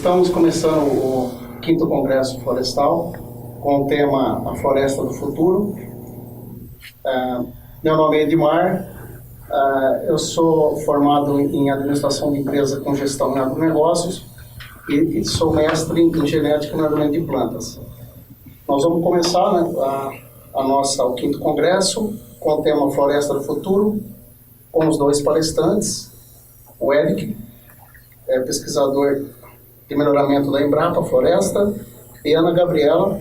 Estamos começando o 5º Congresso Florestal com o tema A Floresta do Futuro. Meu nome é Edmar, eu sou formado em Administração de Empresa com Gestão em Agronegócios e sou mestre em Genética e Melhoramento de Plantas. Nós vamos começar, né, o 5º Congresso com o tema Floresta do Futuro, com os dois palestrantes, o Eric, pesquisador de melhoramento da Embrapa Floresta, e Ana Gabriela,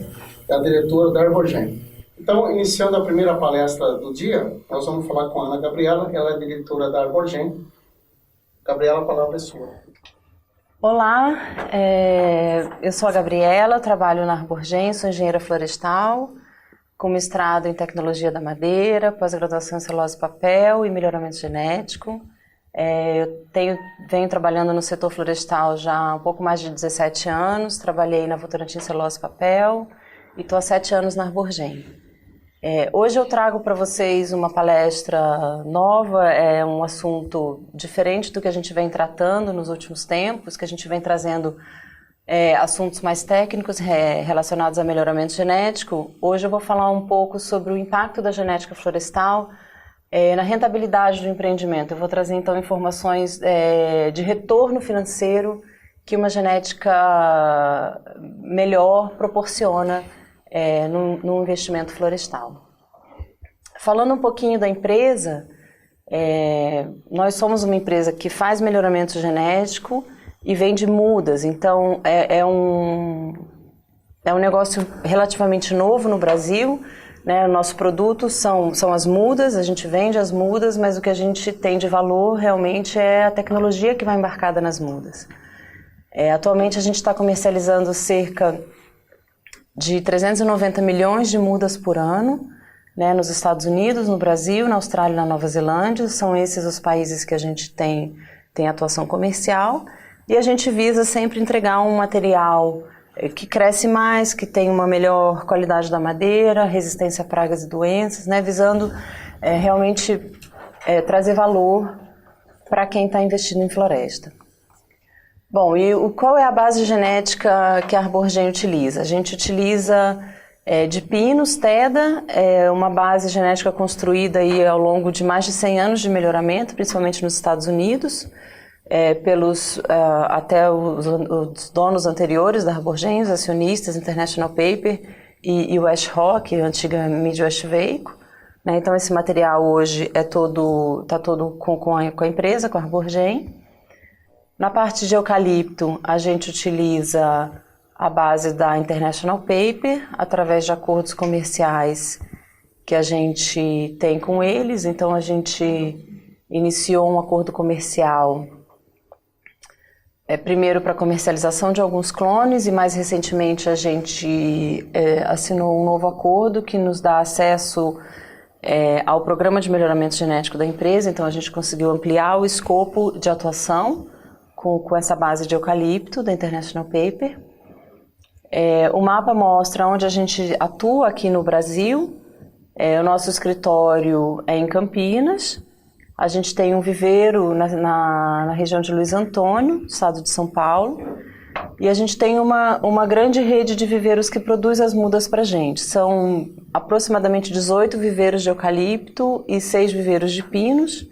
a diretora da Arborgen. Então, iniciando a primeira palestra do dia, nós vamos falar com a Ana Gabriela, ela é diretora da Arborgen. Gabriela, a palavra é sua. Olá, eu sou a Gabriela, trabalho na Arborgen, sou engenheira florestal, com mestrado em Tecnologia da Madeira, pós-graduação em Celulose e Papel e Melhoramento Genético. Eu venho trabalhando no setor florestal já há um pouco mais de 17 anos, trabalhei na Votorantim Celulose e Papel e estou há 7 anos na Arborgen. Hoje eu trago para vocês uma palestra nova, um assunto diferente do que a gente vem tratando nos últimos tempos, que a gente vem trazendo assuntos mais técnicos relacionados a melhoramento genético. Hoje eu vou falar um pouco sobre o impacto da genética florestal na rentabilidade do empreendimento. Eu vou trazer então informações de retorno financeiro que uma genética melhor proporciona no investimento florestal. Falando um pouquinho da empresa, nós somos uma empresa que faz melhoramento genético e vende mudas, então é um negócio relativamente novo no Brasil, né? O nosso produto são as mudas, a gente vende as mudas, mas o que a gente tem de valor realmente é a tecnologia que vai embarcada nas mudas. Atualmente a gente está comercializando cerca de 390 milhões de mudas por ano, né, nos Estados Unidos, no Brasil, na Austrália e na Nova Zelândia. São esses os países que a gente tem atuação comercial, e a gente visa sempre entregar um material que cresce mais, que tem uma melhor qualidade da madeira, resistência a pragas e doenças, né, visando realmente trazer valor para quem está investindo em floresta. Bom, e qual é a base genética que a Arborgen utiliza? A gente utiliza de pinos, teda, uma base genética construída aí ao longo de mais de 100 anos de melhoramento, principalmente nos Estados Unidos, até os donos anteriores da Arborgen, os acionistas, International Paper e West Rock, a antiga Midwest Vehicle, né? Então esse material hoje está todo com a empresa, com a Arborgen. Na parte de eucalipto, a gente utiliza a base da International Paper, através de acordos comerciais que a gente tem com eles. Então a gente iniciou um acordo comercial primeiro para comercialização de alguns clones, e mais recentemente a gente assinou um novo acordo que nos dá acesso ao programa de melhoramento genético da empresa. Então a gente conseguiu ampliar o escopo de atuação com essa base de eucalipto da International Paper. O mapa mostra onde a gente atua aqui no Brasil. O nosso escritório é em Campinas. A gente tem um viveiro na região de Luiz Antônio, estado de São Paulo, e a gente tem uma grande rede de viveiros que produz as mudas para a gente. São aproximadamente 18 viveiros de eucalipto e 6 viveiros de pinos.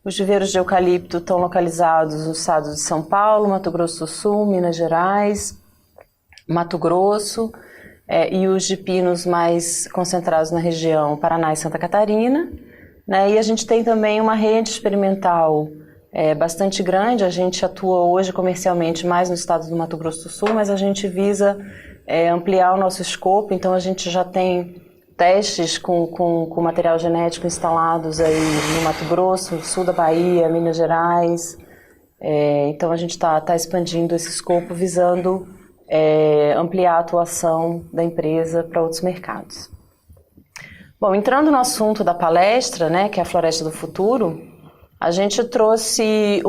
Os viveiros de eucalipto estão localizados no estado de São Paulo, Mato Grosso do Sul, Minas Gerais, Mato Grosso, e os de pinos mais concentrados na região Paraná e Santa Catarina. Né? E a gente tem também uma rede experimental bastante grande. A gente atua hoje comercialmente mais no estado do Mato Grosso do Sul, mas a gente visa ampliar o nosso escopo. Então a gente já tem testes com material genético instalados aí no Mato Grosso, sul da Bahia, Minas Gerais. Então a gente está expandindo esse escopo visando ampliar a atuação da empresa para outros mercados. Bom, entrando no assunto da palestra, né, que é a Floresta do Futuro, a gente trouxe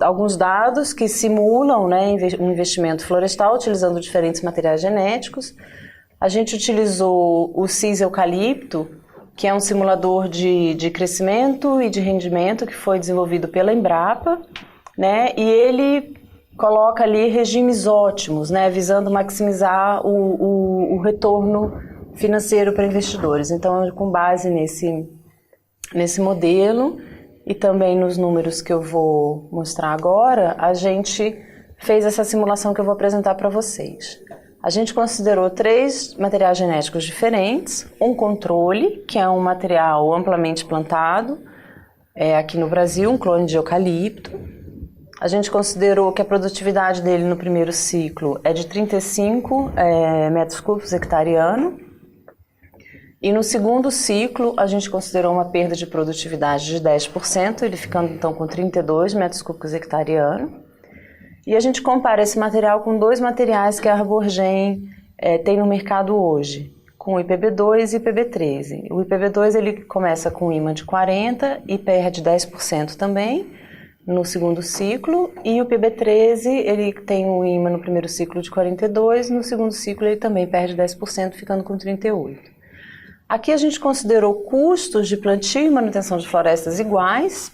alguns dados que simulam, né, um investimento florestal utilizando diferentes materiais genéticos. A gente utilizou o CIS Eucalipto, que é um simulador de crescimento e de rendimento que foi desenvolvido pela Embrapa, né, e ele coloca ali regimes ótimos, né, visando maximizar o retorno financeiro para investidores. Então, com base nesse modelo e também nos números que eu vou mostrar agora, a gente fez essa simulação que eu vou apresentar para vocês. A gente considerou 3 materiais genéticos diferentes, um controle, que é um material amplamente plantado, aqui no Brasil, um clone de eucalipto. A gente considerou que a produtividade dele no primeiro ciclo é de 35 metros cúbicos hectare ano. E no segundo ciclo, a gente considerou uma perda de produtividade de 10%, ele ficando então com 32 metros cúbicos hectare ano. E a gente compara esse material com 2 materiais que a Arborgen tem no mercado hoje, com o IPB2 e IPB13. O IPB2 ele começa com ímã de 40 e perde 10% também no segundo ciclo, e o IPB13 ele tem um ímã no primeiro ciclo de 42, no segundo ciclo ele também perde 10%, ficando com 38. Aqui a gente considerou custos de plantio e manutenção de florestas iguais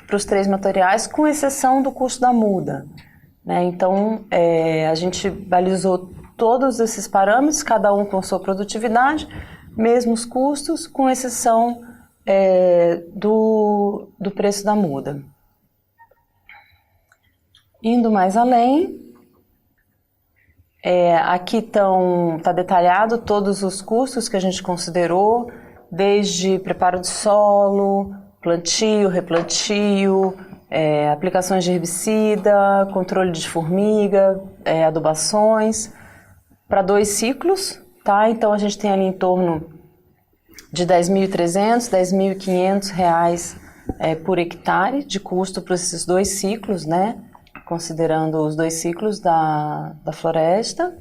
para os 3 materiais, com exceção do custo da muda, né? Então, a gente balizou todos esses parâmetros, cada um com sua produtividade, mesmos custos, com exceção do preço da muda. Indo mais além, aqui está detalhado todos os custos que a gente considerou, desde preparo de solo, plantio, replantio, aplicações de herbicida, controle de formiga, adubações, para 2 ciclos, tá? Então a gente tem ali em torno de R$ 10.300, R$ 10.500 por hectare de custo para esses 2 ciclos, né? Considerando os 2 ciclos da floresta.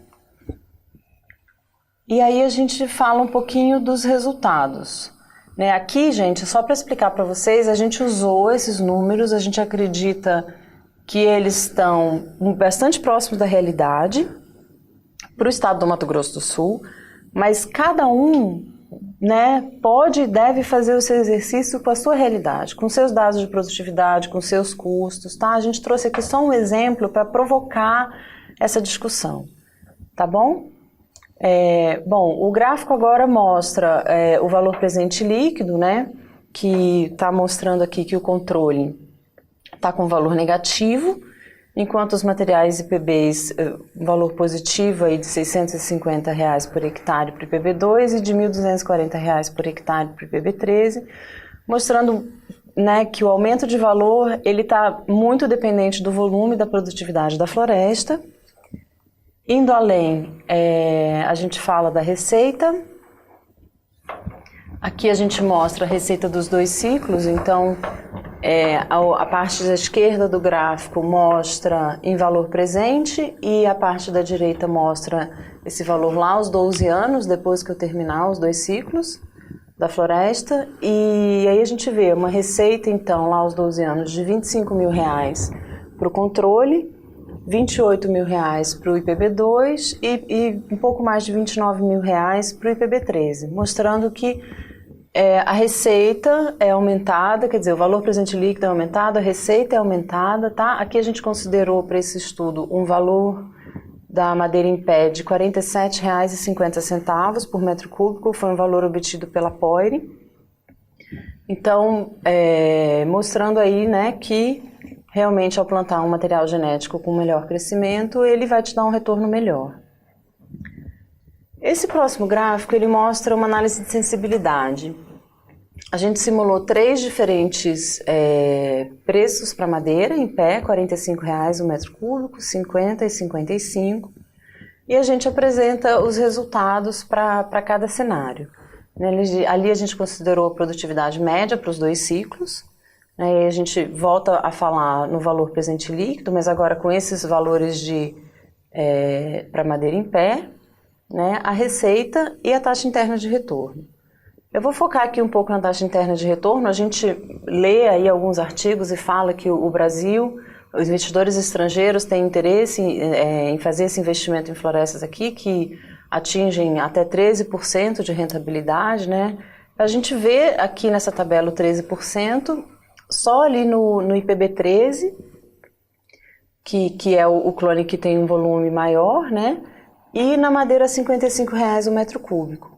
E aí a gente fala um pouquinho dos resultados, né? Aqui, gente, só para explicar para vocês, a gente usou esses números, a gente acredita que eles estão bastante próximos da realidade para o estado do Mato Grosso do Sul, mas cada um, né, pode e deve fazer o seu exercício com a sua realidade, com seus dados de produtividade, com seus custos, tá? A gente trouxe aqui só um exemplo para provocar essa discussão, tá bom? Bom, o gráfico agora mostra o valor presente líquido, né, que está mostrando aqui que o controle está com valor negativo, enquanto os materiais IPBs, valor positivo aí de R$ 650 por hectare para o IPB2 e de R$ 1.240 por hectare para o IPB13, mostrando, né, que o aumento de valor ele está muito dependente do volume da produtividade da floresta. Indo além, a gente fala da receita. Aqui a gente mostra a receita dos 2 ciclos, então a parte da esquerda do gráfico mostra em valor presente e a parte da direita mostra esse valor lá aos 12 anos, depois que eu terminar os 2 ciclos da floresta. E aí a gente vê uma receita, então, lá aos 12 anos de R$ 25.000 para o controle, R$ 28.000 para o IPB2 e um pouco mais de R$ 29.000 para o IPB13, mostrando que a receita é aumentada, quer dizer, o valor presente líquido é aumentado, a receita é aumentada, tá? Aqui a gente considerou para esse estudo um valor da madeira em pé de R$ 47,50 por metro cúbico, foi um valor obtido pela POIRE. Então, mostrando aí, né, que realmente ao plantar um material genético com melhor crescimento, ele vai te dar um retorno melhor. Esse próximo gráfico, ele mostra uma análise de sensibilidade. A gente simulou 3 diferentes preços para madeira em pé, R$ 45 o metro cúbico, 50 e 55, e a gente apresenta os resultados para cada cenário. Ali a gente considerou a produtividade média para os 2 ciclos, né, e a gente volta a falar no valor presente líquido, mas agora com esses valores para madeira em pé, né, a receita e a taxa interna de retorno. Eu vou focar aqui um pouco na taxa interna de retorno. A gente lê aí alguns artigos e fala que o Brasil, os investidores estrangeiros têm interesse em fazer esse investimento em florestas aqui, que atingem até 13% de rentabilidade, né? A gente vê aqui nessa tabela o 13%, só ali no IPB13, que é o clone que tem um volume maior, né? E na madeira R$ 55,00 o metro cúbico.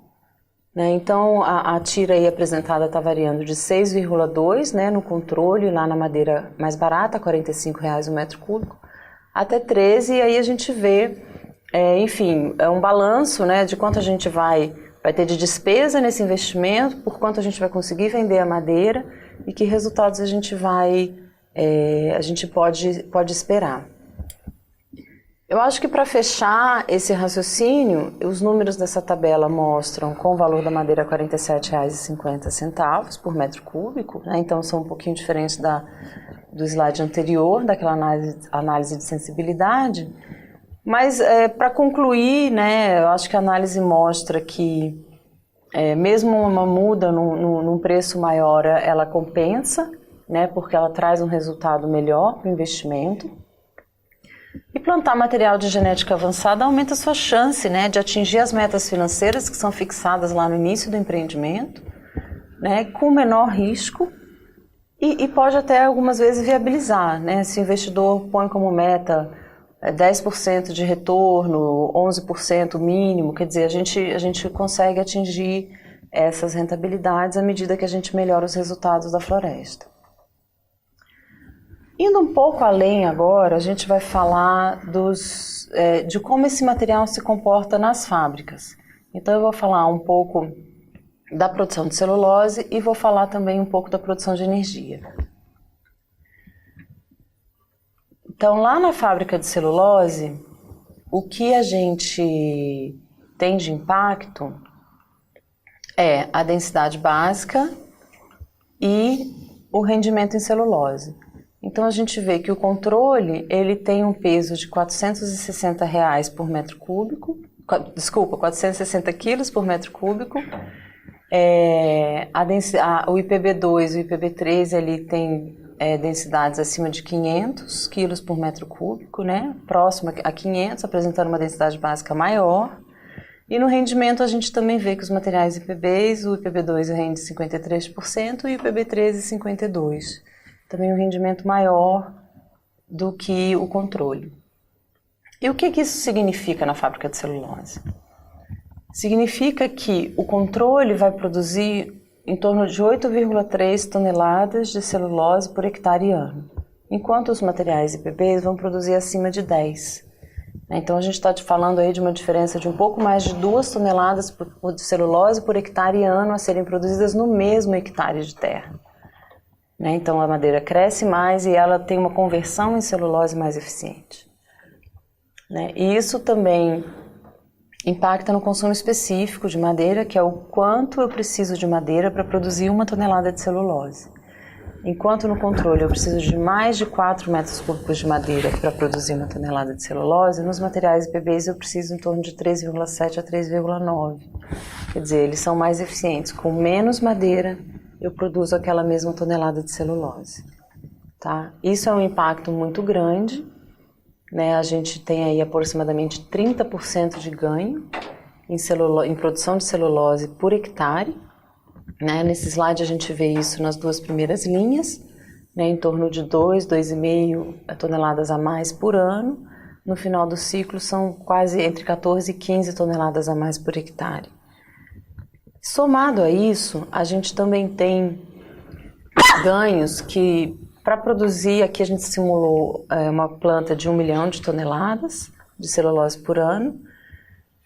Né? Então a tira aí apresentada está variando de 6,2, né, no controle, lá na madeira mais barata, R$ 45,00 o metro cúbico, até 13, e aí a gente vê, enfim, é um balanço, né, de quanto a gente vai ter de despesa nesse investimento, por quanto a gente vai conseguir vender a madeira e que resultados a gente pode esperar. Eu acho que para fechar esse raciocínio, os números dessa tabela mostram com o valor da madeira R$ 47,50 por metro cúbico, né? Então são um pouquinho diferentes do slide anterior, daquela análise de sensibilidade. Mas para concluir, né, eu acho que a análise mostra que mesmo uma muda num preço maior, ela compensa, né, porque ela traz um resultado melhor para o investimento. E plantar material de genética avançada aumenta a sua chance, né, de atingir as metas financeiras que são fixadas lá no início do empreendimento, né, com menor risco e pode até algumas vezes viabilizar, né, se o investidor põe como meta 10% de retorno, 11% mínimo, quer dizer, a gente consegue atingir essas rentabilidades à medida que a gente melhora os resultados da floresta. Indo um pouco além agora, a gente vai falar de como esse material se comporta nas fábricas. Então eu vou falar um pouco da produção de celulose e vou falar também um pouco da produção de energia. Então lá na fábrica de celulose, o que a gente tem de impacto é a densidade básica e o rendimento em celulose. Então a gente vê que o controle ele tem um peso de R$ 460 por metro cúbico, 460 quilos por metro cúbico. O IPB2 e o IPB3 ele tem densidades acima de 500 quilos por metro cúbico, né? Próximo a 500, apresentando uma densidade básica maior. E no rendimento a gente também vê que os materiais IPBs, o IPB2 rende 53% e o IPB3 52%. Também um rendimento maior do que o controle. E o que isso significa na fábrica de celulose? Significa que o controle vai produzir em torno de 8,3 toneladas de celulose por hectare ano, enquanto os materiais IPBs vão produzir acima de 10. Então a gente está falando aí de uma diferença de um pouco mais de 2 toneladas de celulose por hectare ano a serem produzidas no mesmo hectare de terra. Então a madeira cresce mais e ela tem uma conversão em celulose mais eficiente. E isso também impacta no consumo específico de madeira, que é o quanto eu preciso de madeira para produzir 1 tonelada de celulose. Enquanto no controle eu preciso de mais de 4 metros cúbicos de madeira para produzir 1 tonelada de celulose, nos materiais IPBs eu preciso em torno de 3,7 a 3,9. Quer dizer, eles são mais eficientes. Com menos madeira eu produzo aquela mesma tonelada de celulose. Tá? Isso é um impacto muito grande, né? A gente tem aí aproximadamente 30% de ganho em produção de celulose por hectare. Né? Nesse slide a gente vê isso nas duas primeiras linhas, né? Em torno de 2,5 toneladas a mais por ano. No final do ciclo são quase entre 14 e 15 toneladas a mais por hectare. Somado a isso, a gente também tem ganhos que, para produzir, aqui a gente simulou uma planta de 1 milhão de toneladas de celulose por ano.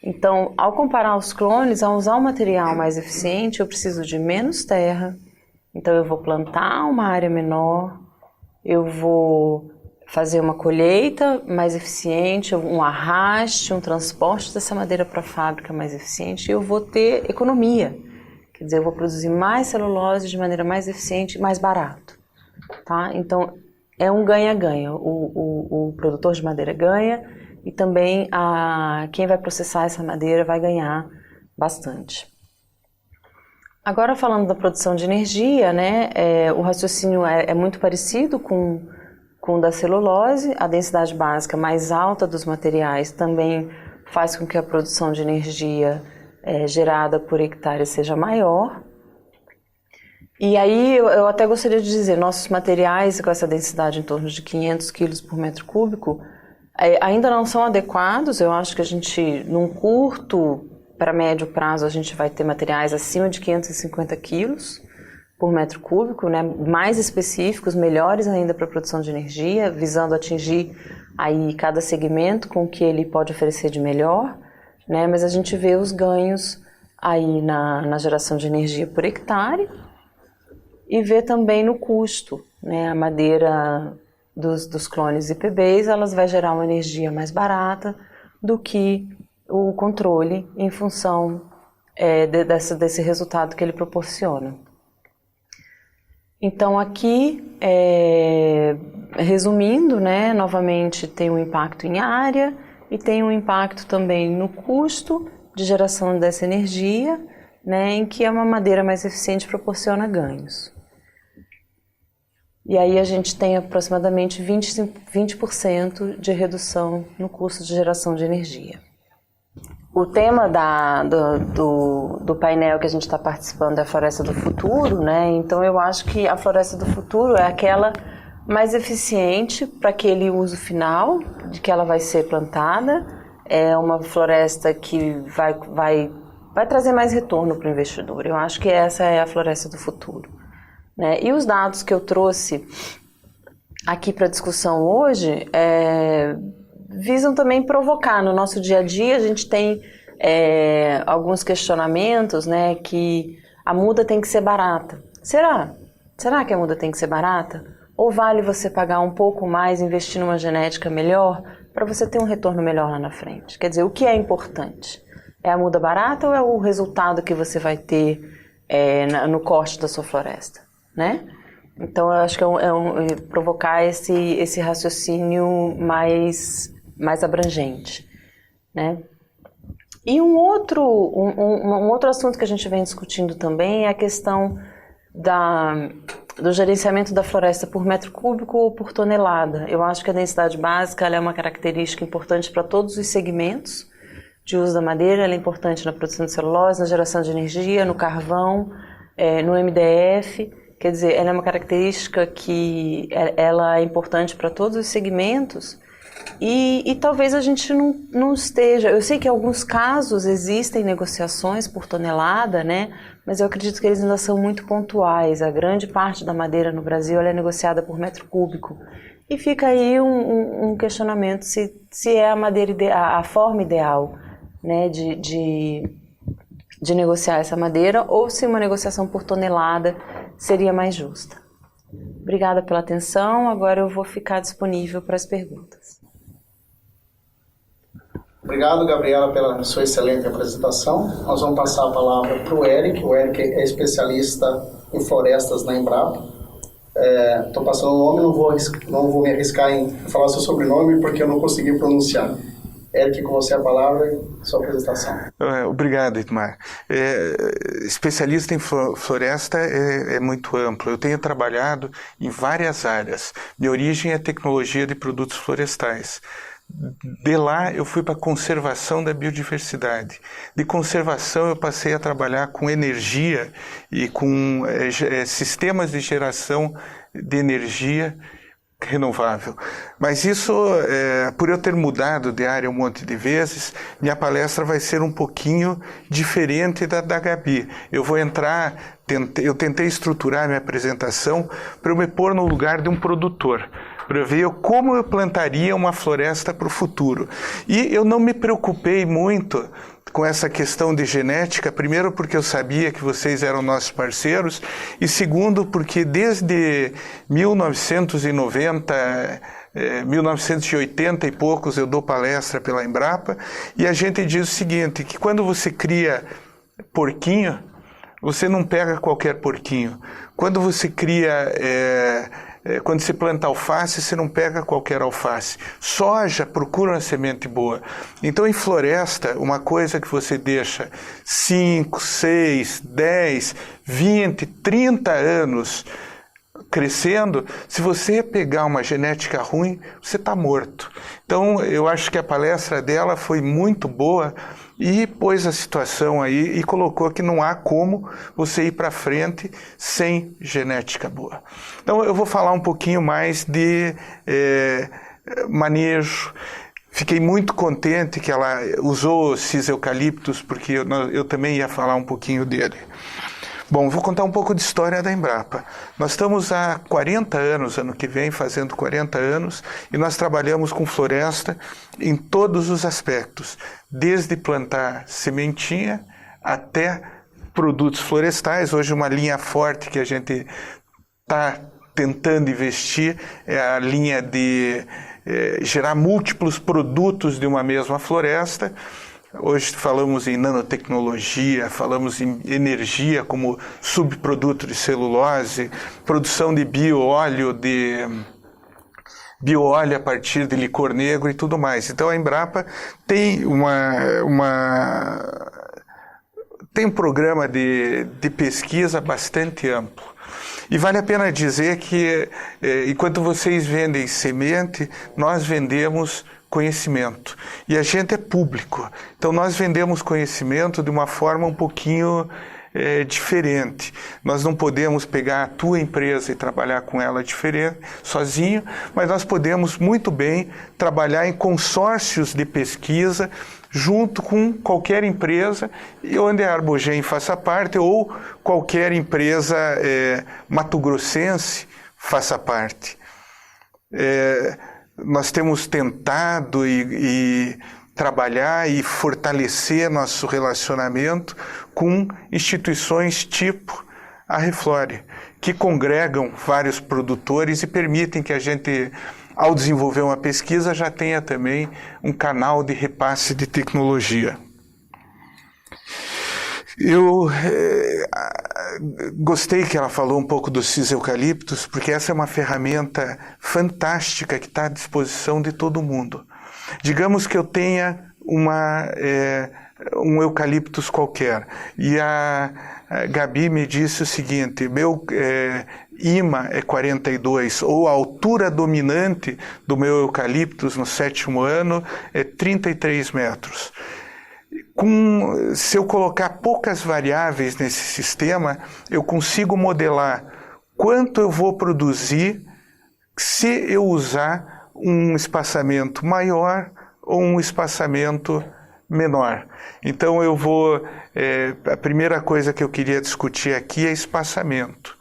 Então, ao comparar os clones, ao usar um material mais eficiente, eu preciso de menos terra. Então, eu vou plantar uma área menor, eu vou fazer uma colheita mais eficiente, um arraste, um transporte dessa madeira para a fábrica mais eficiente, e eu vou ter economia. Quer dizer, eu vou produzir mais celulose de maneira mais eficiente e mais barato. Tá? Então, é um ganha-ganha. O produtor de madeira ganha e também quem vai processar essa madeira vai ganhar bastante. Agora, falando da produção de energia, né, o raciocínio é muito parecido com o da celulose. A densidade básica mais alta dos materiais também faz com que a produção de energia gerada por hectare seja maior. E aí eu até gostaria de dizer, nossos materiais com essa densidade em torno de 500 quilos por metro cúbico ainda não são adequados. Eu acho que a gente, num curto para médio prazo, a gente vai ter materiais acima de 550 quilos por metro cúbico, né, mais específicos, melhores ainda para a produção de energia, visando atingir aí cada segmento com o que ele pode oferecer de melhor, né, mas a gente vê os ganhos aí na geração de energia por hectare e vê também no custo, né, a madeira dos clones IPBs, elas vai gerar uma energia mais barata do que o controle em função desse resultado que ele proporciona. Então aqui, resumindo, né, novamente tem um impacto em área e tem um impacto também no custo de geração dessa energia, né, em que uma madeira mais eficiente proporciona ganhos. E aí a gente tem aproximadamente 20% de redução no custo de geração de energia. O tema do painel que a gente está participando é a Floresta do Futuro, né? Então eu acho que a Floresta do Futuro é aquela mais eficiente para aquele uso final de que ela vai ser plantada. É uma floresta que vai trazer mais retorno para o investidor. Eu acho que essa é a Floresta do Futuro, né? E os dados que eu trouxe aqui para discussão hoje visam também provocar. No nosso dia a dia, a gente tem alguns questionamentos, né, que a muda tem que ser barata. Será? Será que a muda tem que ser barata? Ou vale você pagar um pouco mais, investir numa genética melhor, para você ter um retorno melhor lá na frente? Quer dizer, o que é importante? É a muda barata ou é o resultado que você vai ter no corte da sua floresta, né? Então, eu acho que é provocar esse raciocínio mais abrangente, né? E um outro assunto que a gente vem discutindo também é a questão do gerenciamento da floresta por metro cúbico ou por tonelada. Eu acho que a densidade básica ela é uma característica importante para todos os segmentos de uso da madeira. Ela é importante na produção de celulose, na geração de energia, no carvão, no MDF. Quer dizer, ela é uma característica que ela é importante para todos os segmentos e talvez a gente não esteja... Eu sei que em alguns casos existem negociações por tonelada, né? Mas eu acredito que eles ainda são muito pontuais. A grande parte da madeira no Brasil ela é negociada por metro cúbico. E fica aí um questionamento se é a madeira a forma ideal, né, de negociar essa madeira ou se uma negociação por tonelada seria mais justa. Obrigada pela atenção. Agora eu vou ficar disponível para as perguntas. Obrigado, Gabriela, pela sua excelente apresentação. Nós vamos passar a palavra para o Eric. O Eric é especialista em florestas na Embrapa. Estou passando o nome, não vou me arriscar em falar seu sobrenome porque eu não consegui pronunciar. Eric, com você a palavra e sua apresentação. Obrigado, Itmar. Especialista em floresta é muito amplo. Eu tenho trabalhado em várias áreas. Minha origem é tecnologia de produtos florestais. De lá eu fui para a conservação da biodiversidade. De conservação eu passei a trabalhar com energia e com sistemas de geração de energia renovável. Mas isso, por eu ter mudado de área um monte de vezes, minha palestra vai ser um pouquinho diferente da Gabi. Eu tentei estruturar minha apresentação para eu me pôr no lugar de um produtor, para ver como eu plantaria uma floresta para o futuro. E eu não me preocupei muito com essa questão de genética, primeiro porque eu sabia que vocês eram nossos parceiros, e segundo porque desde 1980 e poucos eu dou palestra pela Embrapa, e a gente diz o seguinte, que quando você cria porquinho, você não pega qualquer porquinho. Quando você cria... quando se planta alface, você não pega qualquer alface. Soja, procura uma semente boa. Então, em floresta, uma coisa que você deixa 5, 6, 10, 20, 30 anos crescendo, se você pegar uma genética ruim, você está morto. Então, eu acho que a palestra dela foi muito boa e pôs a situação aí e colocou que não há como você ir para frente sem genética boa. Então eu vou falar um pouquinho mais de manejo. Fiquei muito contente que ela usou cis-eucaliptus, porque eu também ia falar um pouquinho dele. Bom, vou contar um pouco de história da Embrapa. Nós estamos há 40 anos, ano que vem, fazendo 40 anos, e nós trabalhamos com floresta em todos os aspectos, desde plantar sementinha até produtos florestais. Hoje uma linha forte que a gente está tentando investir é a linha de gerar múltiplos produtos de uma mesma floresta. Hoje falamos em nanotecnologia, falamos em energia como subproduto de celulose, produção de bioóleo a partir de licor negro e tudo mais. Então a Embrapa tem tem um programa de pesquisa bastante amplo. E vale a pena dizer que enquanto vocês vendem semente, nós vendemos conhecimento. E a gente é público. Então nós vendemos conhecimento de uma forma um pouquinho diferente. Nós não podemos pegar a tua empresa e trabalhar com ela diferente, sozinho, mas nós podemos muito bem trabalhar em consórcios de pesquisa junto com qualquer empresa, e onde a Arbogen faça parte, ou qualquer empresa mato-grossense faça parte. Nós temos tentado e trabalhar e fortalecer nosso relacionamento com instituições tipo a Reflore, que congregam vários produtores e permitem que a gente, ao desenvolver uma pesquisa, já tenha também um canal de repasse de tecnologia. Eu gostei que ela falou um pouco dos cis-eucaliptus, porque essa é uma ferramenta fantástica que está à disposição de todo mundo. Digamos que eu tenha um eucaliptus qualquer, e a Gabi me disse o seguinte: meu IMA é 42, ou a altura dominante do meu eucaliptus no 7º ano é 33 metros. Se eu colocar poucas variáveis nesse sistema, eu consigo modelar quanto eu vou produzir se eu usar um espaçamento maior ou um espaçamento menor. Então a primeira coisa que eu queria discutir aqui é espaçamento.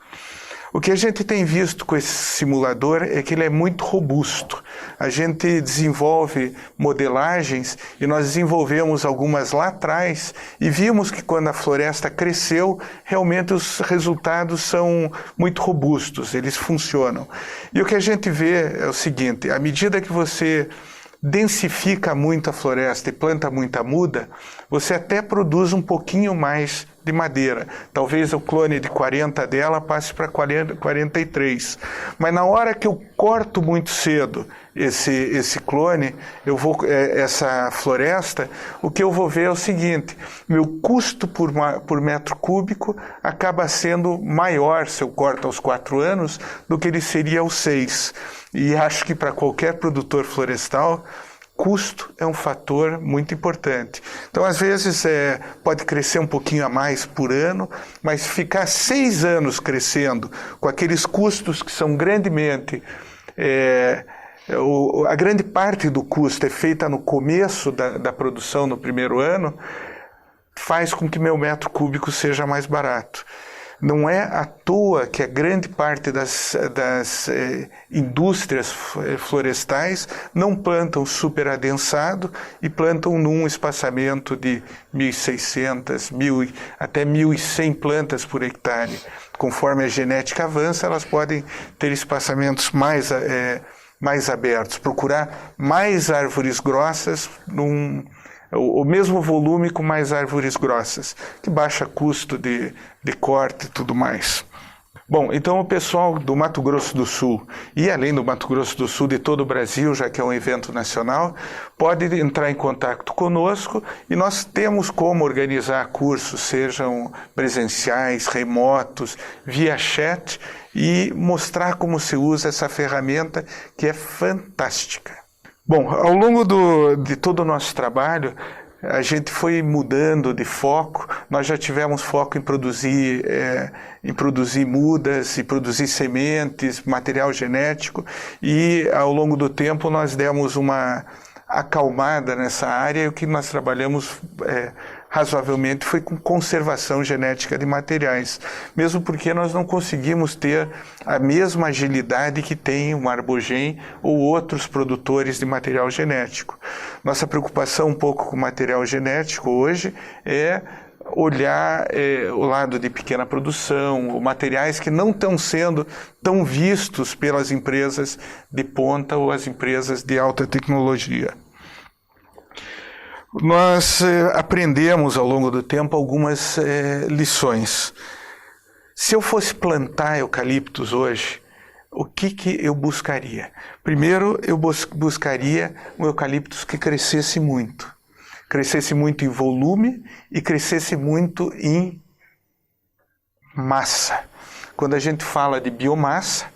O que a gente tem visto com esse simulador é que ele é muito robusto. A gente desenvolve modelagens, e nós desenvolvemos algumas lá atrás, e vimos que quando a floresta cresceu, realmente os resultados são muito robustos, eles funcionam. E o que a gente vê é o seguinte: à medida que você densifica muito a floresta e planta muita muda, você até produz um pouquinho mais de madeira. Talvez o clone de 40 dela passe para 43. Mas na hora que eu corto muito cedo esse clone, essa floresta, o que eu vou ver é o seguinte: meu custo por metro cúbico acaba sendo maior se eu corto aos 4 anos do que ele seria aos 6. E acho que para qualquer produtor florestal, custo é um fator muito importante. Então, às vezes, pode crescer um pouquinho a mais por ano, mas ficar 6 anos crescendo com aqueles custos que são grandemente... a grande parte do custo é feita no começo da produção, no primeiro ano, faz com que meu metro cúbico seja mais barato. Não é à toa que a grande parte das indústrias florestais não plantam superadensado e plantam num espaçamento de 1.600, até 1.100 plantas por hectare. Conforme a genética avança, elas podem ter espaçamentos mais abertos, procurar mais árvores grossas o mesmo volume com mais árvores grossas, que baixa custo de corte e tudo mais. Bom, então o pessoal do Mato Grosso do Sul, e além do Mato Grosso do Sul, de todo o Brasil, já que é um evento nacional, pode entrar em contato conosco, e nós temos como organizar cursos, sejam presenciais, remotos, via chat, e mostrar como se usa essa ferramenta que é fantástica. Bom, ao longo de todo o nosso trabalho, a gente foi mudando de foco. Nós já tivemos foco em produzir mudas, em produzir sementes, material genético, e ao longo do tempo nós demos uma acalmada nessa área, e o que nós trabalhamos razoavelmente foi com conservação genética de materiais, mesmo porque nós não conseguimos ter a mesma agilidade que tem o Arbogen ou outros produtores de material genético. Nossa preocupação um pouco com o material genético hoje é olhar o lado de pequena produção, materiais que não estão sendo tão vistos pelas empresas de ponta ou as empresas de alta tecnologia. Nós aprendemos ao longo do tempo algumas lições. Se eu fosse plantar eucaliptos hoje, o que eu buscaria? Primeiro, eu buscaria um eucaliptus que crescesse muito em volume e crescesse muito em massa. Quando a gente fala de biomassa,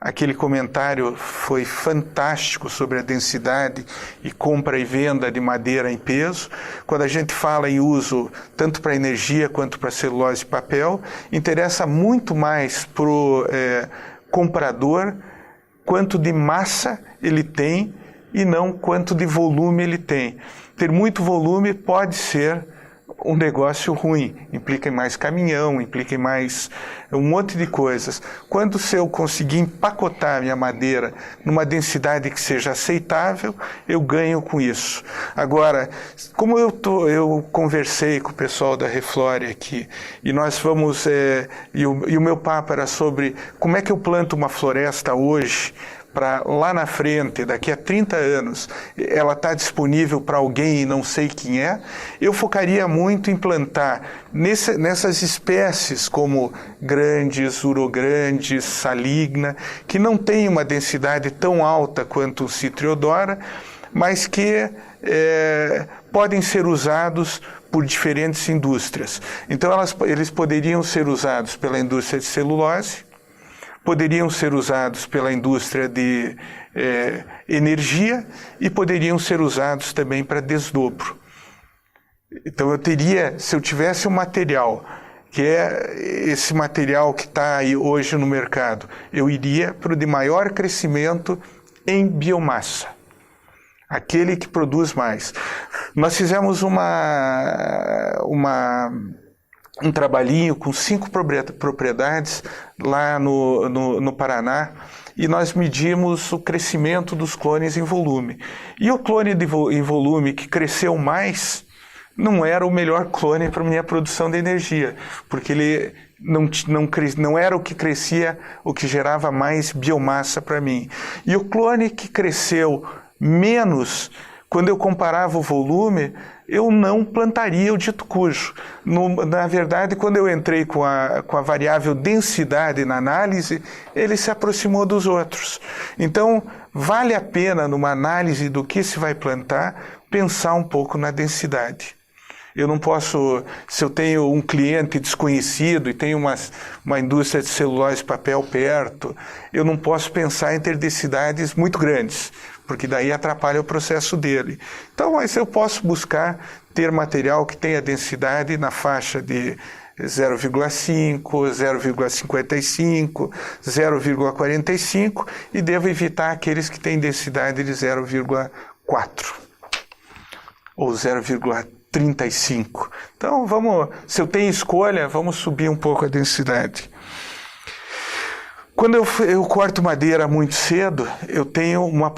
aquele comentário foi fantástico sobre a densidade e compra e venda de madeira em peso. Quando a gente fala em uso tanto para energia quanto para celulose e papel, interessa muito mais para o comprador quanto de massa ele tem e não quanto de volume ele tem. Ter muito volume pode ser um negócio ruim, implica em mais caminhão, implica em mais um monte de coisas. Quando se eu conseguir empacotar minha madeira numa densidade que seja aceitável, eu ganho com isso. Agora, como eu conversei com o pessoal da Reflore aqui, e nós vamos, e o meu papo era sobre como é que eu planto uma floresta hoje, para lá na frente, daqui a 30 anos, ela está disponível para alguém e não sei quem é, eu focaria muito em plantar nessas espécies como grandes, urograndes, saligna, que não tem uma densidade tão alta quanto o citriodora, mas que podem ser usados por diferentes indústrias. Então eles poderiam ser usados pela indústria de celulose, poderiam ser usados pela indústria de energia e poderiam ser usados também para desdobro. Então se eu tivesse um material, que é esse material que está aí hoje no mercado, eu iria para o de maior crescimento em biomassa, aquele que produz mais. Nós fizemos um trabalhinho com 5 propriedades lá no Paraná, e nós medimos o crescimento dos clones em volume. E o clone em volume que cresceu mais não era o melhor clone para a minha produção de energia, porque ele não era o que crescia, o que gerava mais biomassa para mim. E o clone que cresceu menos, quando eu comparava o volume, eu não plantaria o dito cujo. Na verdade, quando eu entrei com a variável densidade na análise, ele se aproximou dos outros. Então, vale a pena, numa análise do que se vai plantar, pensar um pouco na densidade. Eu não posso, se eu tenho um cliente desconhecido e tenho uma indústria de celulose e papel perto, eu não posso pensar em ter densidades muito grandes, porque daí atrapalha o processo dele. Então, mas eu posso buscar ter material que tenha densidade na faixa de 0,5, 0,55, 0,45 e devo evitar aqueles que têm densidade de 0,4 ou 0,35. Então, se eu tenho escolha, vamos subir um pouco a densidade. Quando eu corto madeira muito cedo, eu tenho uma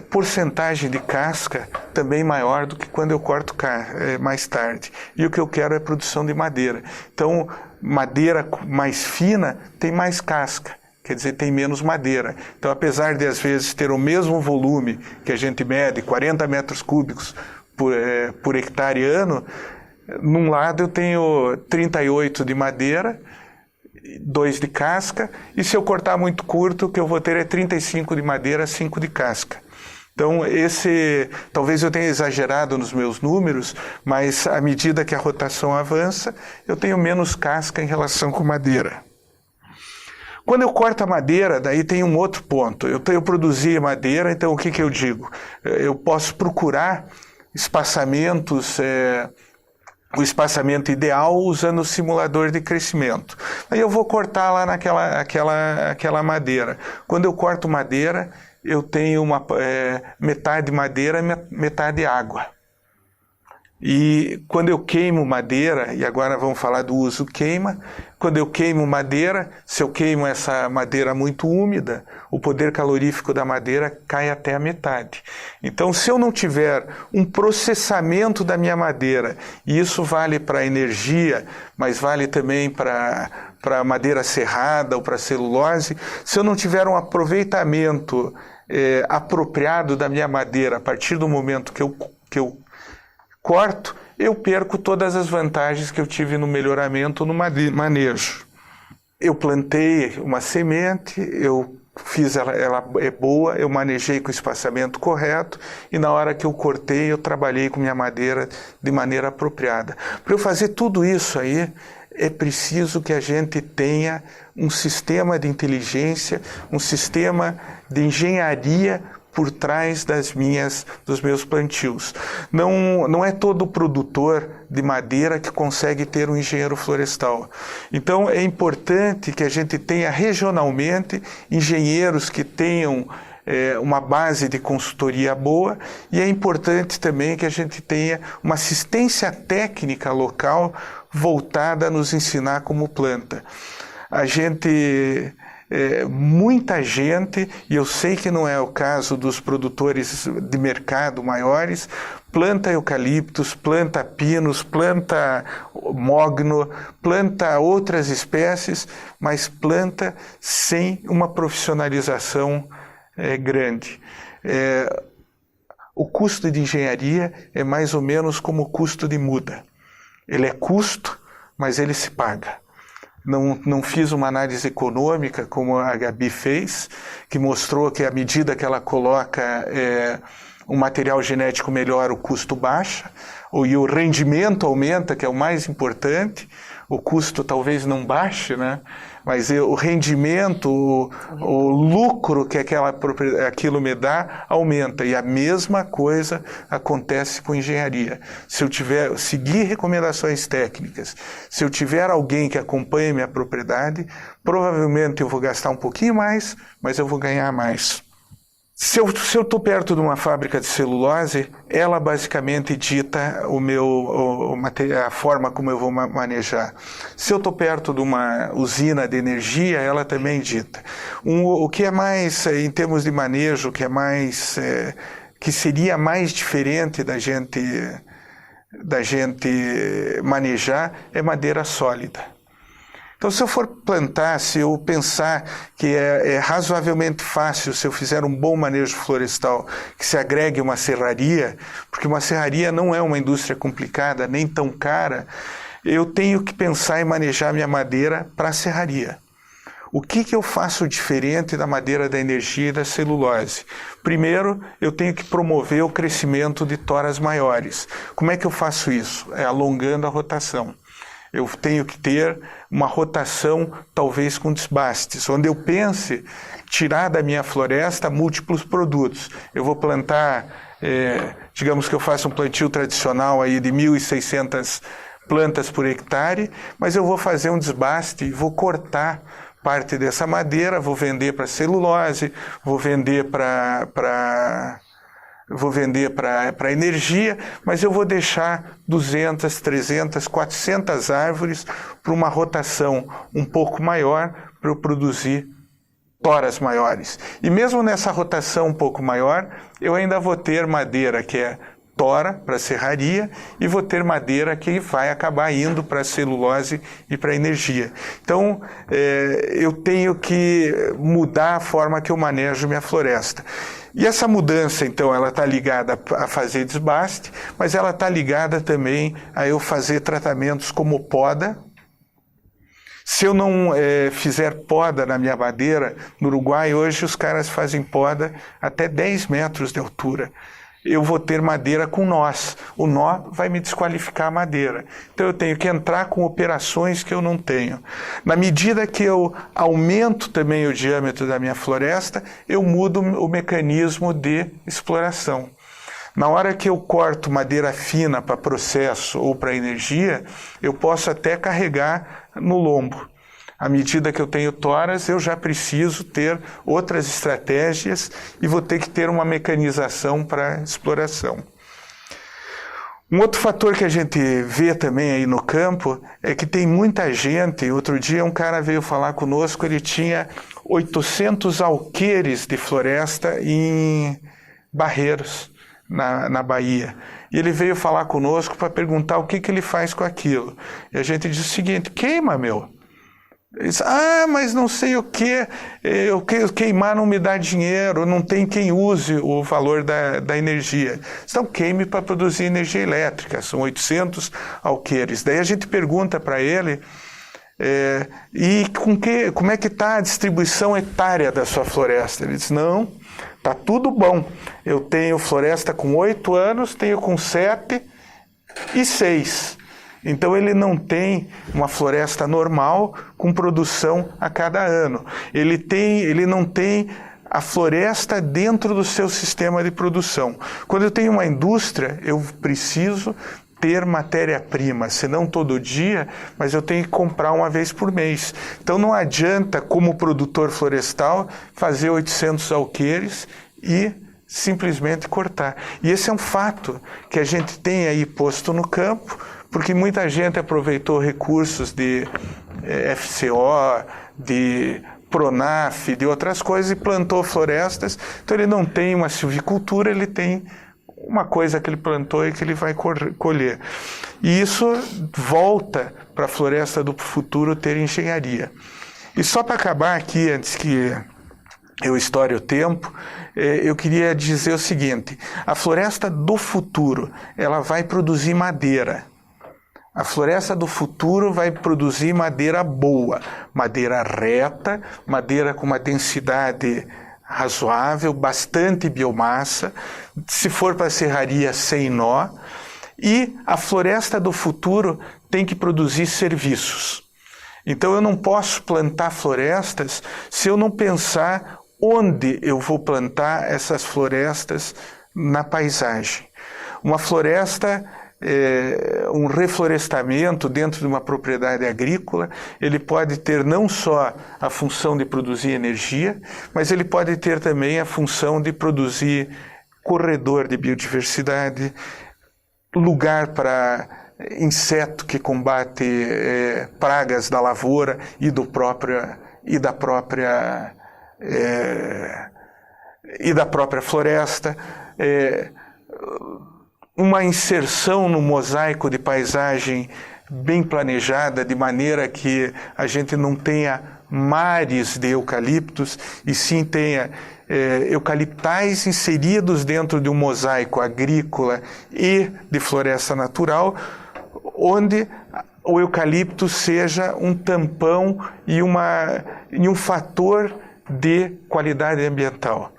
porcentagem de casca também maior do que quando eu corto mais tarde. E o que eu quero é produção de madeira. Então, madeira mais fina tem mais casca, quer dizer, tem menos madeira. Então, apesar de às vezes ter o mesmo volume que a gente mede, 40 metros cúbicos por hectare ano, num lado eu tenho 38 de madeira, 2 de casca, e se eu cortar muito curto, o que eu vou ter é 35 de madeira, 5 de casca. Então, talvez eu tenha exagerado nos meus números, mas à medida que a rotação avança, eu tenho menos casca em relação com madeira. Quando eu corto a madeira, daí tem um outro ponto. Eu produzi madeira, então o que eu digo? Eu posso procurar espaçamentos, o espaçamento ideal usando o simulador de crescimento. Aí eu vou cortar lá aquela madeira. Quando eu corto madeira, eu tenho metade madeira, metade água. E quando eu queimo madeira, e agora vamos falar do uso queima, quando eu queimo madeira, se eu queimo essa madeira muito úmida, o poder calorífico da madeira cai até a metade. Então, se eu não tiver um processamento da minha madeira, e isso vale para energia, mas vale também para madeira serrada ou para celulose, se eu não tiver um aproveitamento apropriado da minha madeira a partir do momento que eu corto, eu perco todas as vantagens que eu tive no melhoramento, no manejo. Eu plantei uma semente, eu fiz ela é boa, eu manejei com o espaçamento correto e na hora que eu cortei, eu trabalhei com minha madeira de maneira apropriada. Para eu fazer tudo isso aí, é preciso que a gente tenha um sistema de inteligência, um sistema de engenharia por trás dos meus plantios. Não é todo produtor de madeira que consegue ter um engenheiro florestal. Então é importante que a gente tenha regionalmente engenheiros que tenham uma base de consultoria boa, e é importante também que a gente tenha uma assistência técnica local voltada a nos ensinar como planta. Muita gente, e eu sei que não é o caso dos produtores de mercado maiores, planta eucaliptos, planta pinos, planta mogno, planta outras espécies, mas planta sem uma profissionalização grande. O custo de engenharia é mais ou menos como o custo de muda. Ele é custo, mas ele se paga. Não fiz uma análise econômica como a Gabi fez, que mostrou que à medida que ela coloca um material genético melhor, o custo baixa, e o rendimento aumenta, que é o mais importante. O custo talvez não baixe, né? Mas o rendimento, o lucro que aquilo me dá, aumenta. E a mesma coisa acontece com engenharia. Se eu seguir recomendações técnicas, se eu tiver alguém que acompanhe minha propriedade, provavelmente eu vou gastar um pouquinho mais, mas eu vou ganhar mais. Se eu estou perto de uma fábrica de celulose, ela basicamente dita a forma como eu vou manejar. Se eu estou perto de uma usina de energia, ela também dita. O que é mais, em termos de manejo, que seria mais diferente da gente manejar, é madeira sólida. Então, se eu for plantar, se eu pensar que é razoavelmente fácil, se eu fizer um bom manejo florestal, que se agregue uma serraria, porque uma serraria não é uma indústria complicada, nem tão cara, eu tenho que pensar em manejar minha madeira para a serraria. O que eu faço diferente da madeira da energia e da celulose? Primeiro, eu tenho que promover o crescimento de toras maiores. Como é que eu faço isso? É alongando a rotação. Eu tenho que ter uma rotação, talvez com desbastes, onde eu pense tirar da minha floresta múltiplos produtos. Eu vou plantar, digamos que eu faça um plantio tradicional aí de 1.600 plantas por hectare, mas eu vou fazer um desbaste e vou cortar parte dessa madeira, vou vender para celulose, vou vender para energia, mas eu vou deixar 200, 300, 400 árvores para uma rotação um pouco maior para eu produzir toras maiores. E mesmo nessa rotação um pouco maior, eu ainda vou ter madeira que é tora para serraria e vou ter madeira que vai acabar indo para celulose e para energia. Então, eu tenho que mudar a forma que eu manejo minha floresta. E essa mudança, então, ela está ligada a fazer desbaste, mas ela está ligada também a eu fazer tratamentos como poda. Se eu não fizer poda na minha madeira, no Uruguai hoje os caras fazem poda até 10 metros de altura. eu vou ter madeira com nós. O nó vai me desqualificar a madeira. Então eu tenho que entrar com operações que eu não tenho. Na medida que eu aumento também o diâmetro da minha floresta, eu mudo o mecanismo de exploração. Na hora que eu corto madeira fina para processo ou para energia, eu posso até carregar no lombo. À medida que eu tenho toras, eu já preciso ter outras estratégias e vou ter que ter uma mecanização para exploração. Um outro fator que a gente vê também aí no campo é que tem muita gente. Outro dia um cara veio falar conosco, ele tinha 800 alqueires de floresta em Barreiros, na Bahia. E ele veio falar conosco para perguntar o que ele faz com aquilo. E a gente disse o seguinte: queima, meu. Ele disse, mas não sei o que, queimar não me dá dinheiro, não tem quem use o valor da energia. Então queime para produzir energia elétrica, são 800 alqueires. Daí a gente pergunta para ele, como é que está a distribuição etária da sua floresta? Ele diz, não, está tudo bom. Eu tenho floresta com 8 anos, tenho com 7 e 6. Então ele não tem uma floresta normal com produção a cada ano. Ele não tem a floresta dentro do seu sistema de produção. Quando eu tenho uma indústria, eu preciso ter matéria-prima, se não todo dia, mas eu tenho que comprar uma vez por mês. Então não adianta, como produtor florestal, fazer 800 alqueires e simplesmente cortar. E esse é um fato que a gente tem aí posto no campo, porque muita gente aproveitou recursos de FCO, de Pronaf, de outras coisas e plantou florestas. Então ele não tem uma silvicultura, ele tem uma coisa que ele plantou e que ele vai colher. E isso volta para a floresta do futuro ter engenharia. E só para acabar aqui, antes que eu estoure o tempo, eu queria dizer o seguinte: a floresta do futuro, ela vai produzir madeira. A floresta do futuro vai produzir madeira boa, madeira reta, madeira com uma densidade razoável, bastante biomassa, se for para serraria sem nó, e a floresta do futuro tem que produzir serviços. Então eu não posso plantar florestas se eu não pensar onde eu vou plantar essas florestas na paisagem. Uma floresta, um reflorestamento dentro de uma propriedade agrícola, ele pode ter não só a função de produzir energia, mas ele pode ter também a função de produzir corredor de biodiversidade, lugar para inseto que combate pragas da lavoura e da própria floresta, uma inserção no mosaico de paisagem bem planejada, de maneira que a gente não tenha mares de eucaliptos, e sim tenha eucaliptais inseridos dentro de um mosaico agrícola e de floresta natural, onde o eucalipto seja um tampão e um fator de qualidade ambiental.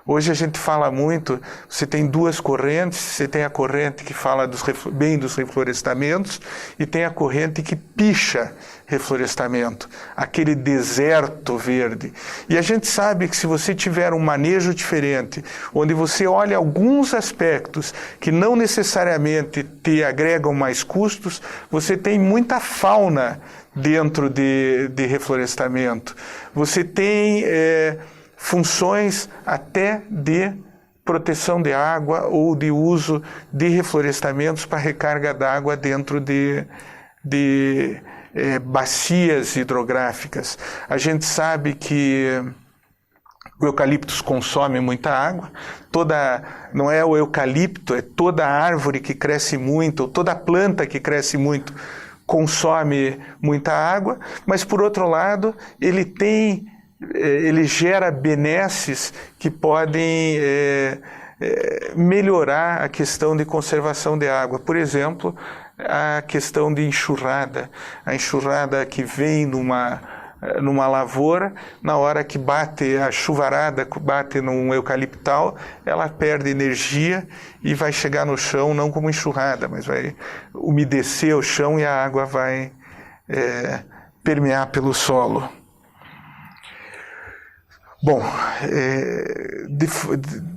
Hoje a gente fala muito, você tem duas correntes, você tem a corrente que fala bem dos reflorestamentos e tem a corrente que picha reflorestamento, aquele deserto verde. E a gente sabe que se você tiver um manejo diferente, onde você olha alguns aspectos que não necessariamente te agregam mais custos, você tem muita fauna dentro de reflorestamento. Você tem funções até de proteção de água ou de uso de reflorestamentos para recarga d'água dentro de bacias hidrográficas. A gente sabe que o eucaliptus consome muita água, não é o eucalipto, é toda árvore que cresce muito, ou toda planta que cresce muito, consome muita água, mas por outro lado, ele gera benesses que podem melhorar a questão de conservação de água. Por exemplo, a questão de enxurrada. A enxurrada que vem numa lavoura, na hora que bate a chuvarada, bate num eucaliptal, ela perde energia e vai chegar no chão, não como enxurrada, mas vai umedecer o chão e a água vai permear pelo solo. Bom,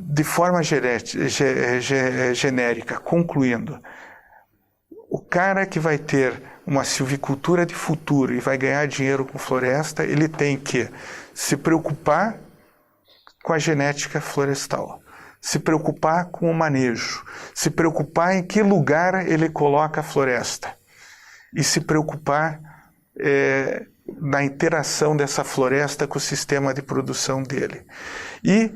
de forma genérica, concluindo, o cara que vai ter uma silvicultura de futuro e vai ganhar dinheiro com floresta, ele tem que se preocupar com a genética florestal, se preocupar com o manejo, se preocupar em que lugar ele coloca a floresta e se preocupar na interação dessa floresta com o sistema de produção dele. E,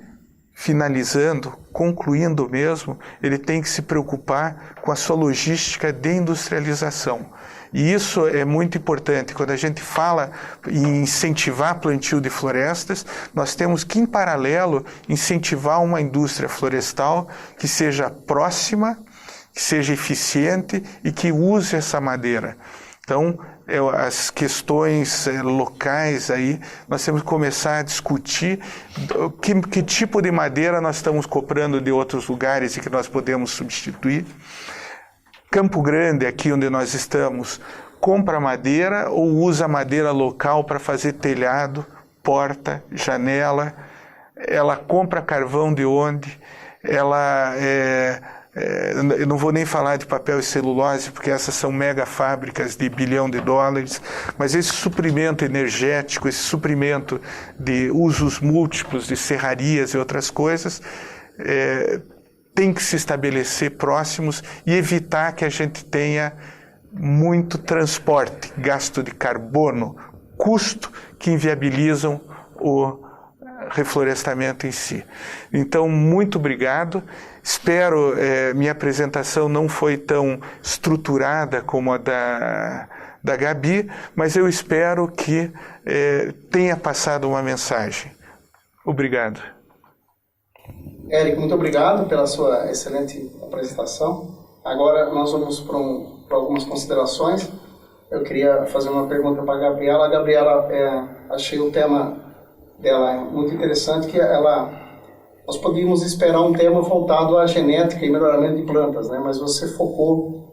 finalizando, concluindo mesmo, ele tem que se preocupar com a sua logística de industrialização. E isso é muito importante. Quando a gente fala em incentivar plantio de florestas, nós temos que, em paralelo, incentivar uma indústria florestal que seja próxima, que seja eficiente e que use essa madeira. Então, as questões locais aí, nós temos que começar a discutir que tipo de madeira nós estamos comprando de outros lugares e que nós podemos substituir. Campo Grande, aqui onde nós estamos, compra madeira ou usa madeira local para fazer telhado, porta, janela. Ela compra carvão de onde? Ela eu não vou nem falar de papel e celulose, porque essas são mega fábricas de $1 bilhão, mas esse suprimento energético, esse suprimento de usos múltiplos de serrarias e outras coisas, tem que se estabelecer próximos e evitar que a gente tenha muito transporte, gasto de carbono, custo que inviabilizam o reflorestamento em si. Então, muito obrigado. Espero, minha apresentação não foi tão estruturada como a da Gabi, mas eu espero que tenha passado uma mensagem. Obrigado. Érico, muito obrigado pela sua excelente apresentação. Agora nós vamos para algumas considerações. Eu queria fazer uma pergunta para a Gabriela. A Gabriela, achei o tema dela muito interessante, que nós podíamos esperar um tema voltado à genética e melhoramento de plantas, né? Mas você focou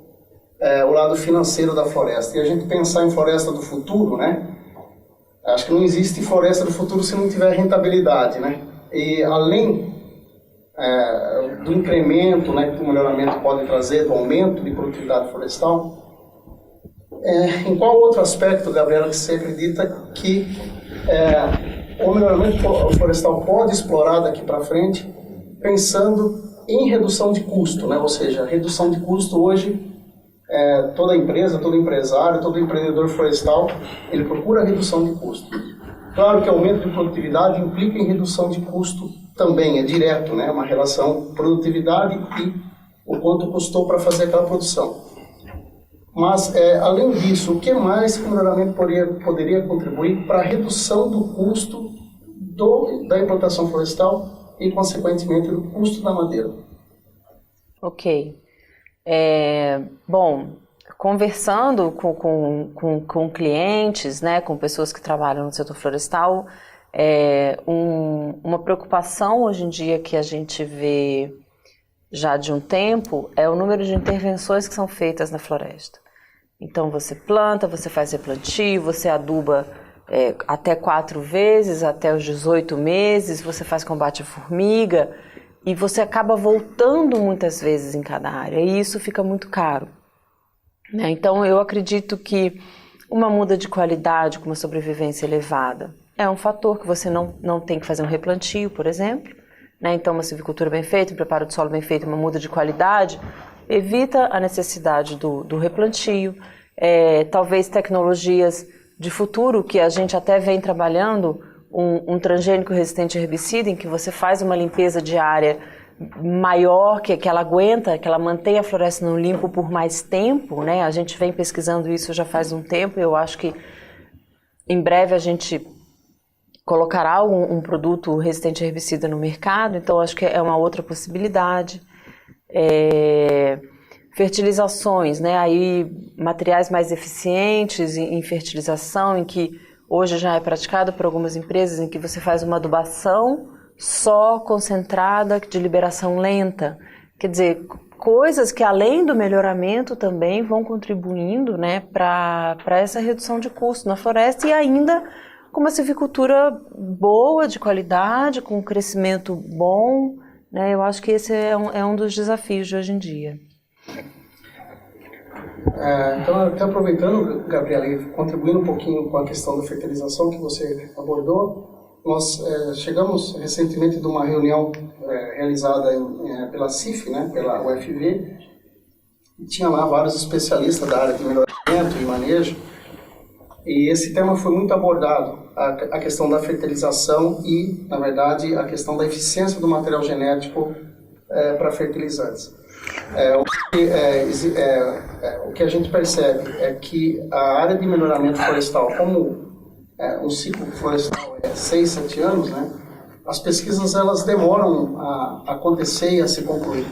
o lado financeiro da floresta. E a gente pensar em floresta do futuro, né? Acho que não existe floresta do futuro se não tiver rentabilidade, né? E além do incremento, né, que o melhoramento pode trazer, do aumento de produtividade florestal, em qual outro aspecto, Gabriela, que você acredita que o melhoramento florestal pode explorar daqui para frente, pensando em redução de custo, né? Ou seja, redução de custo hoje, toda empresa, todo empresário, todo empreendedor florestal, ele procura redução de custo. Claro que aumento de produtividade implica em redução de custo também, é direto, né? Uma relação produtividade e o quanto custou para fazer aquela produção. Mas, além disso, o que mais que o melhoramento poderia contribuir para a redução do custo da implantação florestal e, consequentemente, do custo da madeira? Ok. Bom, conversando com clientes, né, com pessoas que trabalham no setor florestal, uma preocupação hoje em dia que a gente vê já de um tempo é o número de intervenções que são feitas na floresta. Então você planta, você faz replantio, você aduba até 4 vezes, até os 18 meses, você faz combate à formiga e você acaba voltando muitas vezes em cada área e isso fica muito caro, né? Então eu acredito que uma muda de qualidade com uma sobrevivência elevada é um fator que você não tem que fazer um replantio, por exemplo, né? Então uma silvicultura bem feita, um preparo de solo bem feito, uma muda de qualidade evita a necessidade do replantio, talvez tecnologias de futuro que a gente até vem trabalhando, um transgênico resistente a herbicida, em que você faz uma limpeza diária maior, que ela aguenta, que ela mantém a floresta no limpo por mais tempo, né? A gente vem pesquisando isso já faz um tempo e eu acho que em breve a gente colocará um produto resistente a herbicida no mercado, então acho que é uma outra possibilidade. Fertilizações, né? Aí materiais mais eficientes em fertilização, em que hoje já é praticado por algumas empresas em que você faz uma adubação só concentrada de liberação lenta. Quer dizer, coisas que além do melhoramento também vão contribuindo, né, para essa redução de custo na floresta e ainda com uma silvicultura boa, de qualidade, com um crescimento bom, né? Eu acho que esse é um dos desafios de hoje em dia. Então, até aproveitando, Gabriela, e contribuindo um pouquinho com a questão da fertilização que você abordou, nós chegamos recentemente de uma reunião realizada pela CIF, né, pela UFV, e tinha lá vários especialistas da área de melhoramento e manejo, e esse tema foi muito abordado, a questão da fertilização e, na verdade, a questão da eficiência do material genético para fertilizantes. O que a gente percebe é que a área de melhoramento florestal, como um ciclo florestal é 6, 7 anos, né, as pesquisas elas demoram a acontecer e a se concluir.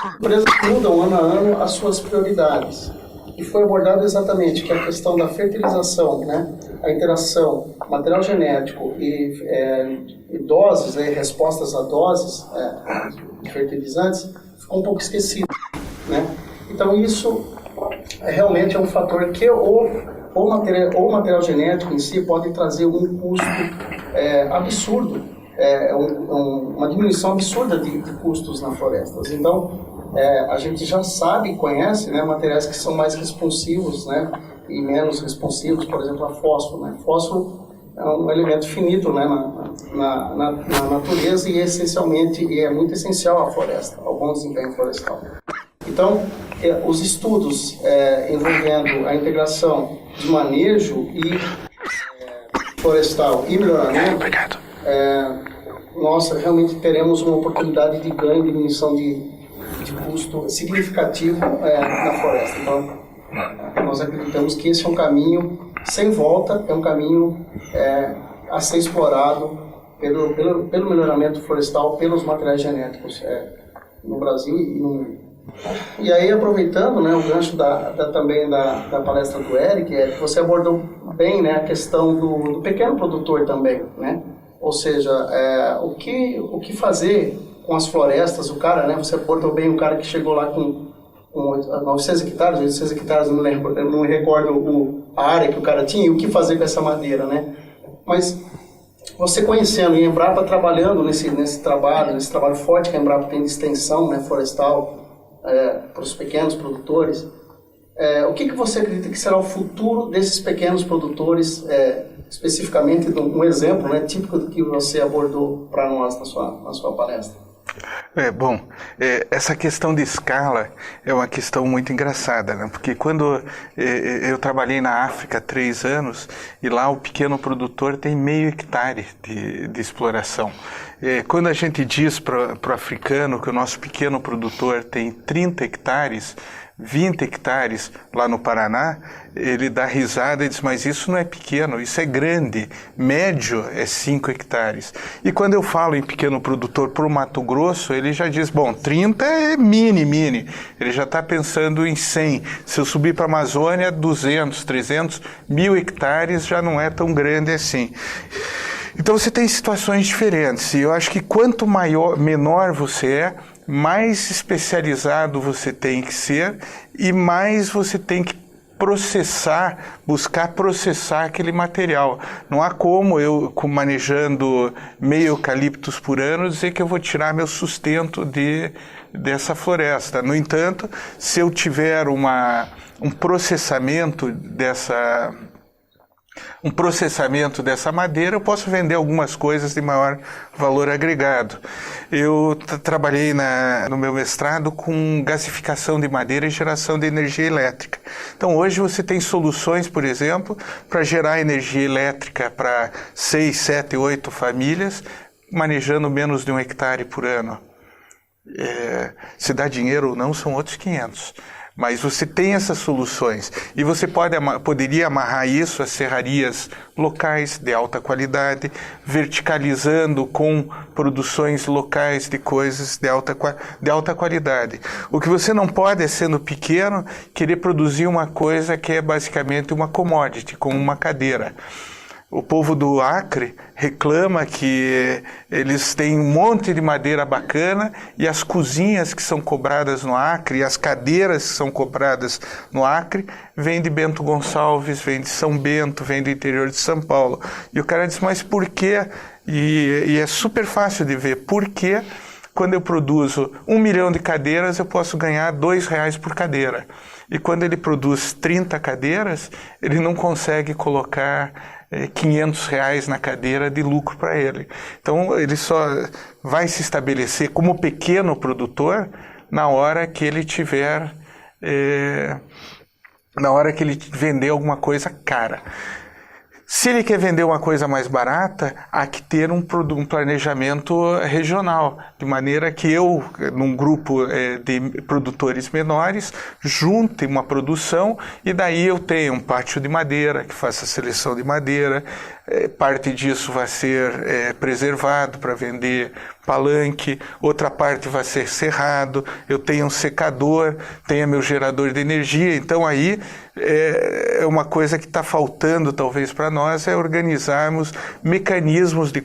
As empresas mudam ano a ano as suas prioridades. E foi abordado exatamente que a questão da fertilização, né, a interação material genético e doses, respostas a doses de fertilizantes, ficou um pouco esquecido, né? Então isso realmente é um fator que o material genético em si pode trazer um custo absurdo, uma diminuição absurda de custos na floresta. Então a gente já sabe, conhece, né, materiais que são mais responsivos, né, e menos responsivos, por exemplo, a fósforo, né? Fósforo é um elemento finito, né, na natureza e é muito essencial à floresta, ao bom desempenho florestal. Então, os estudos envolvendo a integração de manejo e florestal e melhoramento, nós realmente teremos uma oportunidade de ganho, diminuição de custo significativo na floresta. Então, nós acreditamos que esse é um caminho sem volta, é um caminho a ser explorado pelo melhoramento florestal, pelos materiais genéticos no Brasil e no mundo. E aí, aproveitando, né, o gancho também da palestra do Eric, que você abordou bem, né, a questão do pequeno produtor também, né? Ou seja, o que fazer com as florestas, o cara, né, você abordou bem o cara que chegou lá com 900 hectares, 800 hectares, eu não me recordo a área que o cara tinha e o que fazer com essa madeira, né? Mas você conhecendo e a Embrapa trabalhando nesse trabalho forte que a Embrapa tem de extensão, né, florestal para os pequenos produtores, o que você acredita que será o futuro desses pequenos produtores, especificamente um exemplo, né, típico do que você abordou para nós na sua palestra? Essa questão de escala é uma questão muito engraçada, né? Porque quando eu trabalhei na África há 3 anos, e lá o pequeno produtor tem meio hectare de exploração. Quando a gente diz para o africano que o nosso pequeno produtor tem 30 hectares, 20 hectares lá no Paraná, ele dá risada e diz, mas isso não é pequeno, isso é grande, médio é 5 hectares. E quando eu falo em pequeno produtor para o Mato Grosso, ele já diz, bom, 30 é mini, ele já está pensando em 100. Se eu subir para a Amazônia, 200, 300, 1.000 hectares já não é tão grande assim. Então você tem situações diferentes, e eu acho que quanto menor você é, mais especializado você tem que ser e mais você tem que buscar processar aquele material. Não há como eu, manejando meio eucaliptos por ano, dizer que eu vou tirar meu sustento dessa floresta. No entanto, se eu tiver um processamento dessa madeira, eu posso vender algumas coisas de maior valor agregado. Eu trabalhei no meu mestrado com gasificação de madeira e geração de energia elétrica. Então hoje você tem soluções, por exemplo, para gerar energia elétrica para 6, 7, 8 famílias, manejando menos de 1 hectare por ano. Se dá dinheiro ou não, são outros 500. mas você tem essas soluções e você poderia amarrar isso a serrarias locais de alta qualidade, verticalizando com produções locais de coisas de alta qualidade. O que você não pode é, sendo pequeno, querer produzir uma coisa que é basicamente uma commodity, como uma cadeira. O povo do Acre reclama que eles têm um monte de madeira bacana e as cozinhas que são cobradas no Acre, e as cadeiras que são cobradas no Acre, vêm de Bento Gonçalves, vêm de São Bento, vêm do interior de São Paulo. E o cara diz, mas por quê? E é super fácil de ver. Por quê? Quando eu produzo 1 milhão de cadeiras, eu posso ganhar R$2 por cadeira. E quando ele produz 30 cadeiras, ele não consegue colocar R$500 na cadeira de lucro para ele. Então, ele só vai se estabelecer como pequeno produtor na hora que ele tiver, na hora que ele vender alguma coisa cara. Se ele quer vender uma coisa mais barata, há que ter um planejamento regional, de maneira que eu, num grupo de produtores menores, junte uma produção e daí eu tenho um pátio de madeira, que faça a seleção de madeira, parte disso vai ser preservado para vender palanque, outra parte vai ser serrado, eu tenho um secador, tenho meu gerador de energia, então aí é uma coisa que está faltando talvez para nós, é organizarmos mecanismos de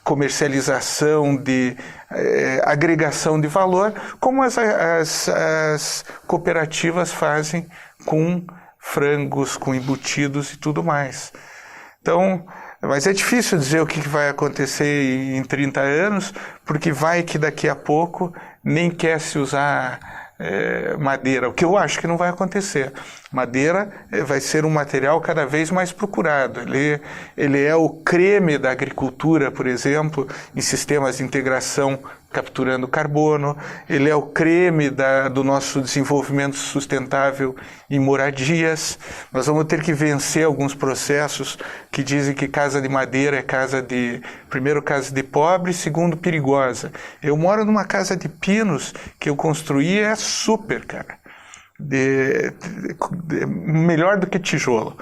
comercialização, de agregação de valor, como as cooperativas fazem com frangos, com embutidos e tudo mais. Então, mas é difícil dizer o que vai acontecer em 30 anos, porque vai que daqui a pouco nem quer se usar madeira, o que eu acho que não vai acontecer. Madeira vai ser um material cada vez mais procurado. Ele é o creme da agricultura, por exemplo, em sistemas de integração capturando carbono. Ele é o creme do nosso desenvolvimento sustentável em moradias. Nós vamos ter que vencer alguns processos que dizem que casa de madeira é primeiro, casa de pobre, segundo, perigosa. Eu moro numa casa de pinos que eu construí, é super, cara. Melhor do que tijolo.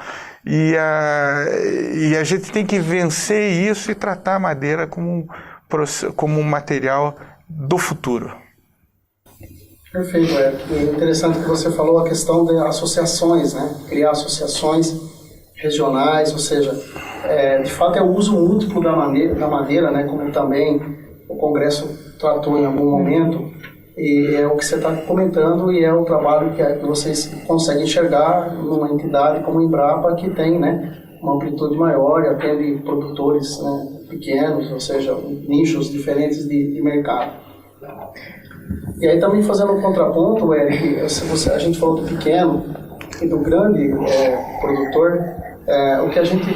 E a gente tem que vencer isso e tratar a madeira como um material do futuro. Perfeito, é interessante que você falou a questão de associações, né? Criar associações regionais, ou seja, de fato é o uso múltiplo da madeira, né? Como também o Congresso tratou em algum momento, e é o que você está comentando e é o trabalho que vocês conseguem enxergar numa entidade como a Embrapa, que tem, né, uma amplitude maior e atende produtores, né, pequenos, ou seja, nichos diferentes de mercado. E aí também fazendo um contraponto, Eric, a gente falou do pequeno e do grande produtor, o que a gente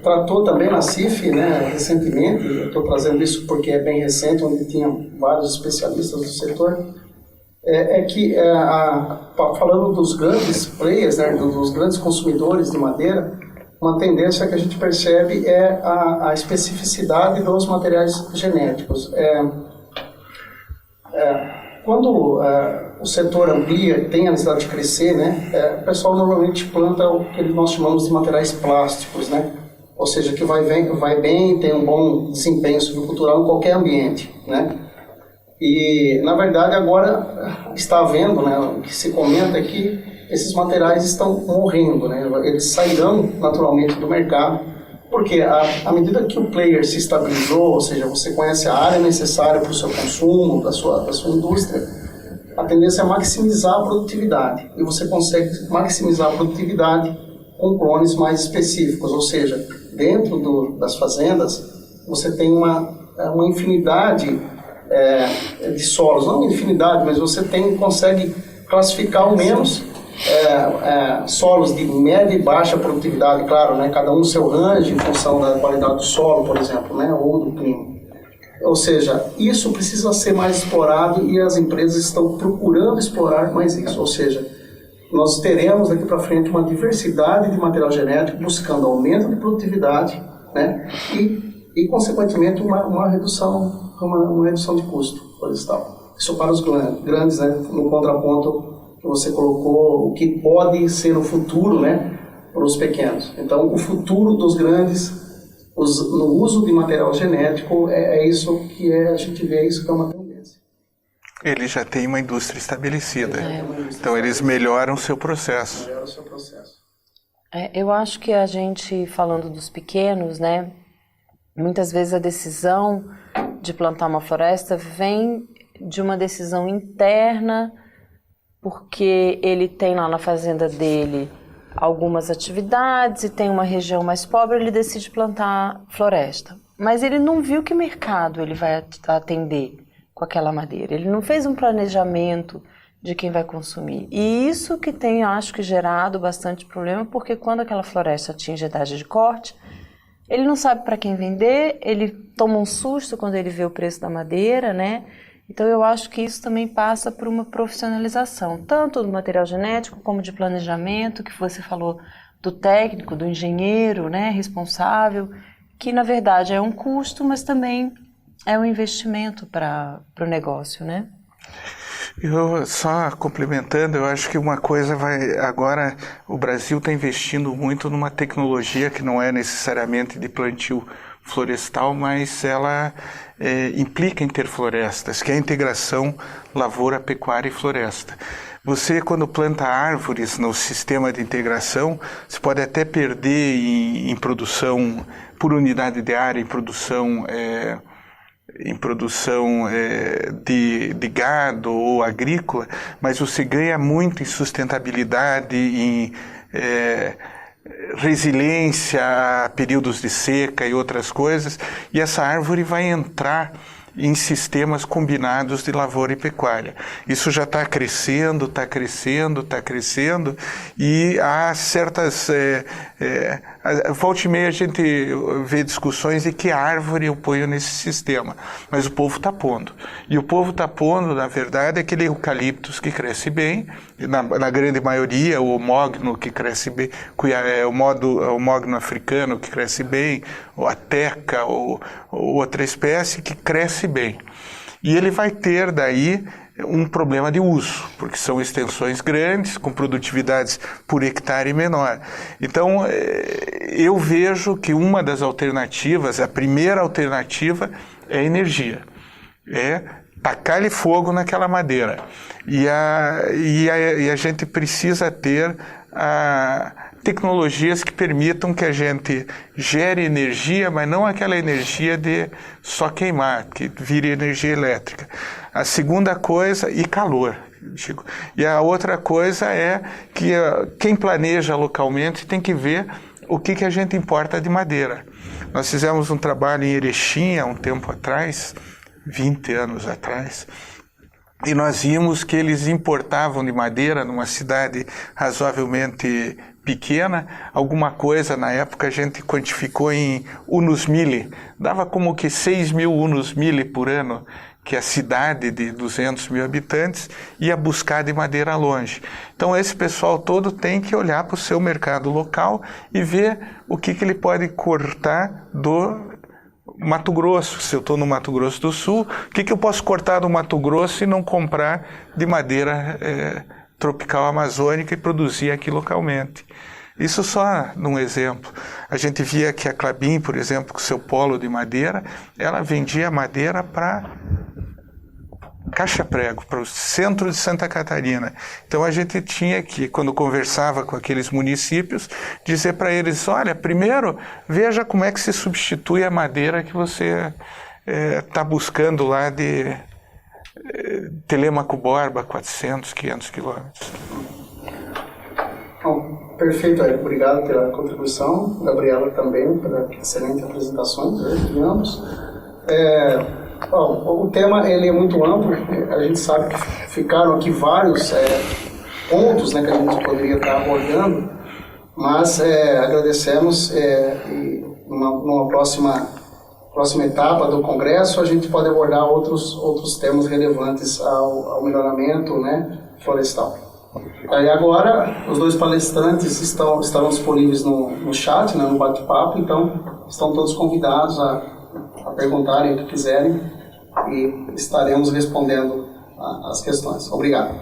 tratou também na CIF, né, recentemente, eu estou trazendo isso porque é bem recente, onde tinha vários especialistas do setor, que falando dos grandes players, né, dos grandes consumidores de madeira, uma tendência que a gente percebe é a especificidade dos materiais genéticos. Quando o setor amplia, tem a necessidade de crescer, né, o pessoal normalmente planta o que nós chamamos de materiais plásticos, né, ou seja, que vai bem, tem um bom desempenho silvicultural em qualquer ambiente, né. E, na verdade, agora está havendo, né, o que se comenta é que esses materiais estão morrendo, né, eles sairão naturalmente do mercado, porque à medida que o player se estabilizou, ou seja, você conhece a área necessária para o seu consumo, da sua indústria, a tendência é maximizar a produtividade. E você consegue maximizar a produtividade com clones mais específicos, ou seja, dentro das fazendas, você tem uma infinidade de solos, não infinidade, mas você consegue classificar ao menos solos de média e baixa produtividade, claro, né, cada um no seu range em função da qualidade do solo, por exemplo, né, ou do clima. Ou seja, isso precisa ser mais explorado e as empresas estão procurando explorar mais isso. Ou seja, nós teremos daqui para frente uma diversidade de material genético buscando aumento de produtividade, né, e consequentemente uma redução de custo florestal. Isso para os grandes, né, no contraponto que você colocou, o que pode ser o futuro, né, para os pequenos. Então, o futuro dos grandes no uso de material genético é isso que a gente vê, isso que é uma tendência. Ele já tem uma indústria estabelecida, então eles melhoram o seu processo. Eu acho que a gente, falando dos pequenos, né, muitas vezes a decisão de plantar uma floresta vem de uma decisão interna, porque ele tem lá na fazenda dele algumas atividades e tem uma região mais pobre, ele decide plantar floresta. Mas ele não viu que mercado ele vai atender com aquela madeira. Ele não fez um planejamento de quem vai consumir. E isso que tem, acho que, gerado bastante problema, porque quando aquela floresta atinge a idade de corte, ele não sabe para quem vender, ele toma um susto quando ele vê o preço da madeira, né? Então eu acho que isso também passa por uma profissionalização, tanto do material genético como de planejamento, que você falou do técnico, do engenheiro, né, responsável, que na verdade é um custo, mas também é um investimento para o negócio, né? Eu só complementando, eu acho que uma coisa agora o Brasil está investindo muito numa tecnologia que não é necessariamente de plantio florestal, mas ela implica em ter florestas, que é a integração lavoura, pecuária e floresta. Você, quando planta árvores no sistema de integração, você pode até perder em produção por unidade de área, em produção de gado ou agrícola, mas você ganha muito em sustentabilidade, em resiliência a períodos de seca e outras coisas, e essa árvore vai entrar em sistemas combinados de lavoura e pecuária. Isso já está crescendo, e há certas... volta e meia a gente vê discussões de que árvore eu ponho nesse sistema, mas o povo está pondo. E o povo está pondo, na verdade, aquele eucaliptus que cresce bem, na grande maioria, o mogno que cresce bem, o mogno africano que cresce bem, ou a teca, ou outra espécie que cresce bem. E ele vai ter daí um problema de uso, porque são extensões grandes, com produtividades por hectare menor. Então, eu vejo que uma das alternativas, a primeira alternativa, é a energia. É tacar-lhe fogo naquela madeira. E a gente precisa ter tecnologias que permitam que a gente gere energia, mas não aquela energia de só queimar, que vire energia elétrica. A segunda coisa, e calor, Chico. E a outra coisa é que quem planeja localmente tem que ver o que a gente importa de madeira. Nós fizemos um trabalho em Erechim há um tempo atrás, 20 anos atrás, e nós vimos que eles importavam de madeira numa cidade razoavelmente pequena, alguma coisa na época a gente quantificou em unus mille, dava como que 6 mil unus mille por ano, que a cidade de 200 mil habitantes ia buscar de madeira longe. Então esse pessoal todo tem que olhar para o seu mercado local e ver o que ele pode cortar do Mato Grosso. Se eu estou no Mato Grosso do Sul, o que eu posso cortar do Mato Grosso e não comprar de madeira tropical amazônica e produzir aqui localmente? Isso só num exemplo. A gente via que a Klabin, por exemplo, com seu polo de madeira, ela vendia madeira para Caixa-Prego, para o centro de Santa Catarina. Então a gente tinha que, quando conversava com aqueles municípios, dizer para eles, olha, primeiro veja como é que se substitui a madeira que você está buscando lá de Telêmaco Borba, 400, 500 quilômetros. Bom, perfeito, Érico. Obrigado pela contribuição. Gabriela também, pela excelente apresentação de ambos. Bom, o tema ele é muito amplo. A gente sabe que ficaram aqui vários pontos, né, que a gente poderia estar abordando, mas agradecemos e numa próxima etapa do Congresso a gente pode abordar outros temas relevantes ao melhoramento, né, florestal. Aí agora, os dois palestrantes estarão disponíveis no chat, né, no bate-papo, então estão todos convidados a perguntarem o que quiserem e estaremos respondendo as questões. Obrigado.